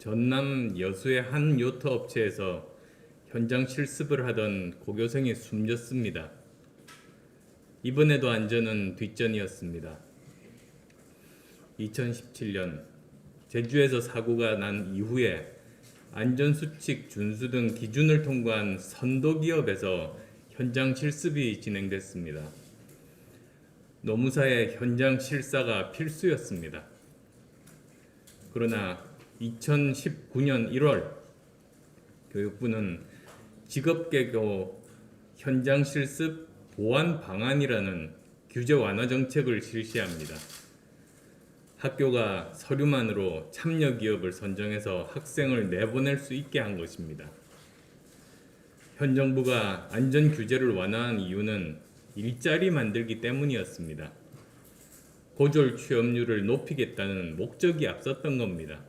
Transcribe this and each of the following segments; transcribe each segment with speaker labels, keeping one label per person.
Speaker 1: 전남 여수의 한 요트 업체에서 현장 실습을 하던 고교생이 숨졌습니다. 이번에도 안전은 뒷전이었습니다. 2017년 제주에서 사고가 난 이후에 안전수칙 준수 등 기준을 통과한 선도기업에서 현장 실습이 진행됐습니다. 노무사의 현장 실사가 필수였습니다. 그러나 2019년 1월 교육부는 직업계고 현장 실습 보완 방안이라는 규제 완화 정책을 실시합니다. 학교가 서류만으로 참여 기업을 선정해서 학생을 내보낼 수 있게 한 것입니다. 현 정부가 안전 규제를 완화한 이유는 일자리 만들기 때문이었습니다. 고졸 취업률을 높이겠다는 목적이 앞섰던 겁니다.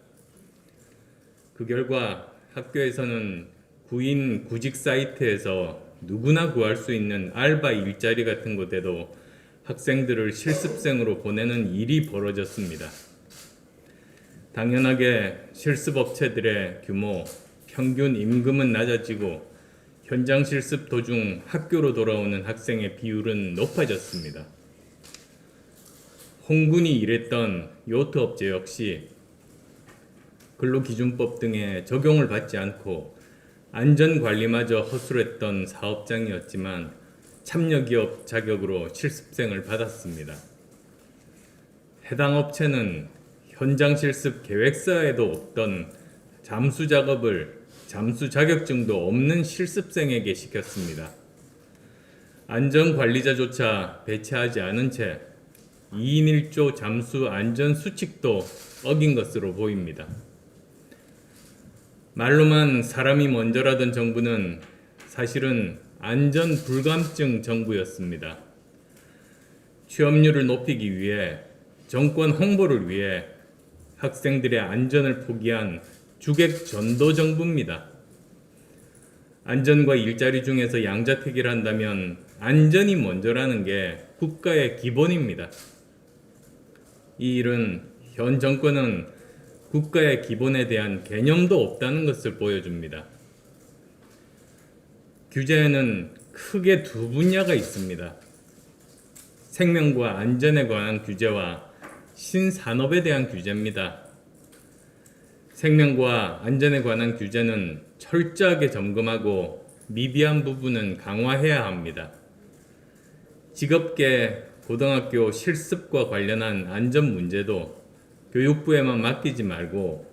Speaker 1: 그 결과 학교에서는 구인 구직 사이트에서 누구나 구할 수 있는 알바 일자리 같은 곳에도 학생들을 실습생으로 보내는 일이 벌어졌습니다. 당연하게 실습업체들의 규모, 평균 임금은 낮아지고 현장 실습 도중 학교로 돌아오는 학생의 비율은 높아졌습니다. 홍군이 일했던 요트업체 역시 근로기준법 등의 적용을 받지 않고 안전관리마저 허술했던 사업장이었지만 참여기업 자격으로 실습생을 받았습니다. 해당 업체는 현장 실습 계획서에도 없던 잠수 작업을 잠수 자격증도 없는 실습생에게 시켰습니다. 안전관리자조차 배치하지 않은 채 2인 1조 잠수 안전수칙도 어긴 것으로 보입니다. 말로만 사람이 먼저라던 정부는 사실은 안전불감증 정부였습니다. 취업률을 높이기 위해 정권 홍보를 위해 학생들의 안전을 포기한 주객 전도 정부입니다. 안전과 일자리 중에서 양자택일을 한다면 안전이 먼저라는 게 국가의 기본입니다. 이 일은 현 정권은 국가의 기본에 대한 개념도 없다는 것을 보여줍니다. 규제에는 크게 두 분야가 있습니다. 생명과 안전에 관한 규제와 신산업에 대한 규제입니다. 생명과 안전에 관한 규제는 철저하게 점검하고 미비한 부분은 강화해야 합니다. 직업계 고등학교 실습과 관련한 안전 문제도 교육부에만 맡기지 말고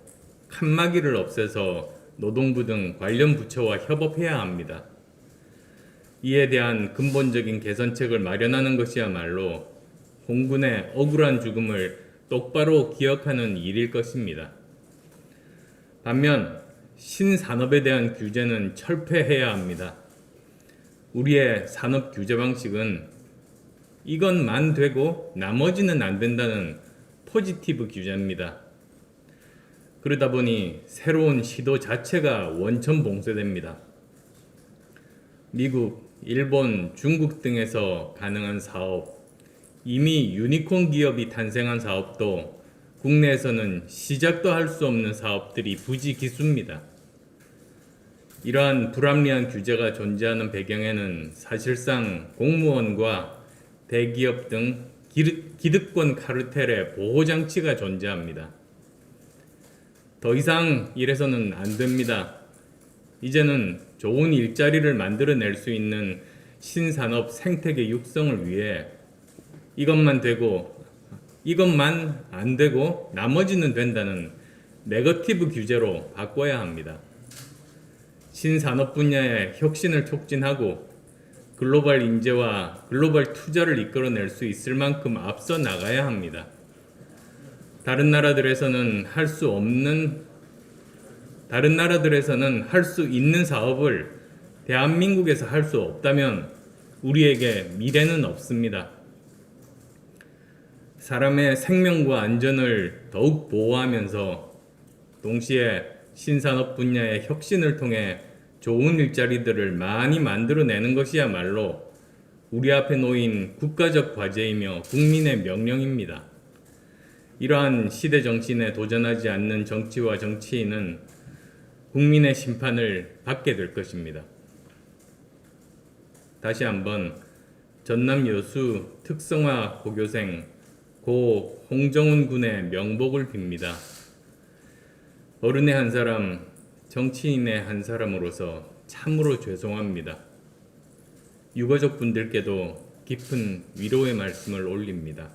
Speaker 1: 칸막이를 없애서 노동부 등 관련 부처와 협업해야 합니다. 이에 대한 근본적인 개선책을 마련하는 것이야말로 홍군의 억울한 죽음을 똑바로 기억하는 일일 것입니다. 반면 신산업에 대한 규제는 철폐해야 합니다. 우리의 산업 규제 방식은 이것만 되고 나머지는 안 된다는 포지티브 규제입니다. 그러다 보니 새로운 시도 자체가 원천 봉쇄됩니다. 미국, 일본, 중국 등에서 가능한 사업, 이미 유니콘 기업이 탄생한 사업도 국내에서는 시작도 할 수 없는 사업들이 부지기수입니다. 이러한 불합리한 규제가 존재하는 배경에는 사실상 공무원과 대기업 등 기득권 카르텔의 보호장치가 존재합니다. 더 이상 이래서는 안 됩니다. 이제는 좋은 일자리를 만들어낼 수 있는 신산업 생태계 육성을 위해 이것만 안 되고 나머지는 된다는 네거티브 규제로 바꿔야 합니다. 신산업 분야의 혁신을 촉진하고 글로벌 인재와 글로벌 투자를 이끌어낼 수 있을 만큼 앞서 나가야 합니다. 다른 나라들에서는 할 수 있는 사업을 대한민국에서 할 수 없다면 우리에게 미래는 없습니다. 사람의 생명과 안전을 더욱 보호하면서 동시에 신산업 분야의 혁신을 통해 좋은 일자리들을 많이 만들어내는 것이야말로 우리 앞에 놓인 국가적 과제이며 국민의 명령입니다. 이러한 시대 정신에 도전하지 않는 정치와 정치인은 국민의 심판을 받게 될 것입니다. 다시 한번 전남 여수 특성화 고교생 고 홍정훈 군의 명복을 빕니다. 어른의 한 사람, 정치인의 한 사람으로서 참으로 죄송합니다. 유가족 분들께도 깊은 위로의 말씀을 올립니다.